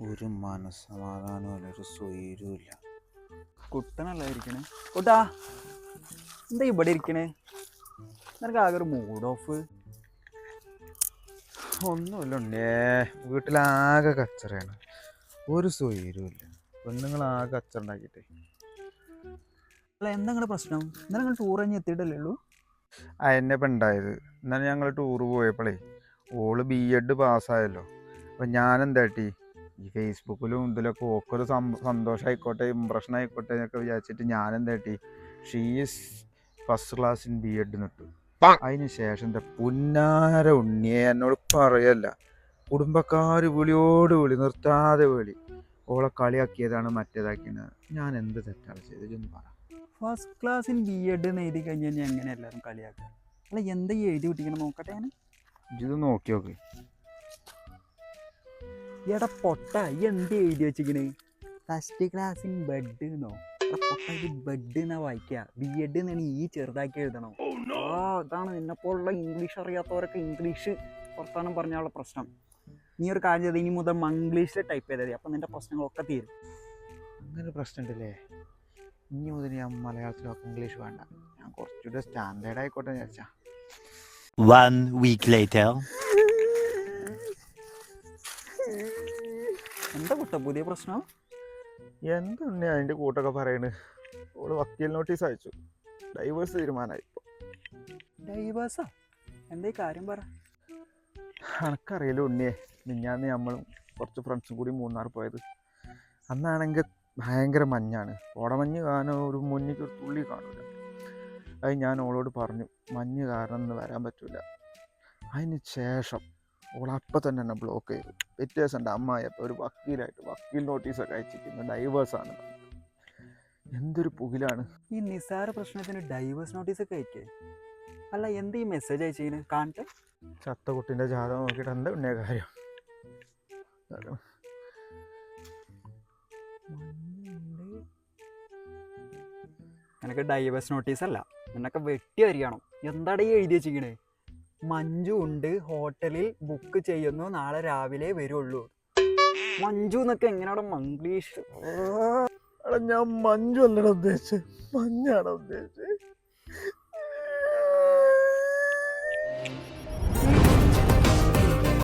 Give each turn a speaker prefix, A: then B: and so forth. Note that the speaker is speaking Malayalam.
A: ഒരു മനസ്സമാധാനവും ഒരു സ്വൈര്യവും ഇല്ല.
B: കുട്ടനല്ല ഇരിക്കണേ. കുട്ടാ എന്താ ഇവിടെ ഇരിക്കണേ? നിനക്ക് ആകെ ഒരു മൂഡ് ഓഫ്.
A: ഒന്നുമില്ല ഉണ്ടേ, വീട്ടിലാകെ കച്ചറയാണ്, ഒരു സ്വൈര്യവും ഇല്ല. പെണ്ണുങ്ങളാകെ കച്ചറ ഉണ്ടാക്കിയിട്ടേ.
B: അല്ല എന്താ നിങ്ങളുടെ പ്രശ്നം? ഇന്നലെ നിങ്ങൾ ടൂർ കഴിഞ്ഞ് എത്തിയിട്ടല്ലേ ഉള്ളൂ?
A: എന്നെ ഇപ്പം ഉണ്ടായത് എന്നാൽ ഞങ്ങൾ ടൂറ് പോയപ്പോഴേ ഓള് BEd പാസ്സായല്ലോ. അപ്പം ഞാനെന്താട്ടി ഈ ഫേസ്ബുക്കിലും ഇതിലൊക്കെ ഓക്കൊരു സന്തോഷമായിക്കോട്ടെ, ഇമ്പ്രഷൻ ആയിക്കോട്ടെ എന്നൊക്കെ വിചാരിച്ചിട്ട് ഞാനെന്താട്ടി she's first class in BEd നിട്ടു. അതിന് ശേഷം എന്താ പുന്നാര ഉണ്ണിയെ എന്നോട് പറയല്ല, കുടുംബക്കാർ വിളിയോട് വിളി, നിർത്താതെ വിളി. ഓളെ കളിയാക്കിയതാണ്, മറ്റേതാക്കിയത്. ഞാൻ എന്ത് തെറ്റാണ് ചെയ്തത് എന്ന് പറ.
B: ഫസ്റ്റ് ക്ലാസ് ഇൻ BEd എന്ന് എഴുതി കഴിഞ്ഞ് കഴിഞ്ഞാൽ എങ്ങനെ എല്ലാവരും കളിയാക്കുക? അല്ല എന്താ ഈ എഴുതി വിട്ടിക്കണം നോക്കട്ടെ ഞാൻ.
A: ഇത് നോക്കി നോക്ക്.
B: എടാ പൊട്ട, ഈ എന്ത് എഴുതി വെച്ചിക്കണ്? ഫസ്റ്റ് ക്ലാസ് ഇൻ ബെഡ് എന്നോ? പൊട്ട, ഇത് ബെഡ് എന്നാ വായിക്കുക, BEd എന്നാണ് ഈ ചെറുതാക്കി എഴുതണോ? ഇതാണ് നിന്നെപ്പോലുള്ള ഇംഗ്ലീഷ് അറിയാത്തവരൊക്കെ ഇംഗ്ലീഷ് വർത്താനം പറഞ്ഞാലുള്ള പ്രശ്നം. നീ ഒരു കാര്യം ചെയ്ത് ഇനി മുതൽ മംഗ്ലീഷിൽ ടൈപ്പ് ചെയ്താൽ മതി, അപ്പം നിന്റെ പ്രശ്നങ്ങളൊക്കെ തീരും.
A: അങ്ങനെ പ്രശ്നമുണ്ടല്ലേ? ഇനി മുതൽ ഞാൻ മലയാളത്തിലൊക്കെ ഇംഗ്ലീഷ് വേണ്ട, ഞാൻ കുറച്ചുകൂടെ സ്റ്റാൻഡേർഡ് ആയിക്കോട്ടെ വിചാരിച്ചാ.
C: 1 week later.
B: എന്താ കുട്ട പുതിയ പ്രശ്നം?
A: എന്തുണ്ട് അതിൻ്റെ കൂട്ടൊക്കെ പറയണ്? ഓള് വക്കീൽ നോട്ടീസ് അയച്ചു, ഡൈവേഴ്സ് തീരുമാനമായി. ഇപ്പോൾ
B: ഡൈവേഴ്സാ? എന്താ ഈ കാര്യം പറ.
A: എനക്കറിയില്ല ഉണ്ണിയെ, മിഞ്ഞാന്ന് നമ്മളും കുറച്ച് ഫ്രണ്ട്സും കൂടി മൂന്നാർ പോയത്. അന്നാണെങ്കിൽ ഭയങ്കര മഞ്ഞാണ്, കോടമഞ്ഞ് കാണാൻ ഒരു മുന്നിക്ക് ഒരു തുള്ളി കാണില്ല. അത് ഞാൻ ഓളോട് പറഞ്ഞു, മഞ്ഞ് കാരണം ഇന്ന് വരാൻ പറ്റില്ല. അതിന് ശേഷം ഓളപ്പം തന്നെ എന്നെ ബ്ലോക്ക് ചെയ്തു. വ്യത്യാസം ഉണ്ട്, അമ്മായിയപ്പോൾ ഒരു വക്കീലായിട്ട് വക്കീൽ നോട്ടീസൊക്കെ അയച്ചിരിക്കുന്നു, ഡൈവേഴ്സാണ്. എന്തൊരു പുകിലാണ്.
B: ഈ നിസ്സാര പ്രശ്നത്തിന് ഡൈവേഴ്സ് നോട്ടീസ് ഒക്കെ അയക്കേ? അല്ല എന്താ ഈ മെസ്സേജ് അയച്ചതിന് കാണട്ടെ.
A: ചത്ത കുട്ടീൻ്റെ ജാതകം നോക്കിയിട്ട് എന്താ ഉണ്ണിയ കാര്യം?
B: നിനക്ക് ഡൈവേഴ്സ് നോട്ടീസ് അല്ല, നിനക്ക് വെട്ടി വരികയാണോ? എന്താണ് ഈ എഴുതി വെച്ചിരിക്കണേ? മഞ്ജു ഉണ്ട്, ഹോട്ടലിൽ ബുക്ക് ചെയ്യുന്നു, നാളെ രാവിലെ വരുള്ളൂ. മഞ്ജു എന്നൊക്കെ എങ്ങനെയാണ് മംഗ്ലീഷ്?
A: ഞാൻ മഞ്ജു അല്ലടാ ഉദ്ദേശിച്ചത്, മഞ്ഞാണ് ഉദ്ദേശിച്ചത്.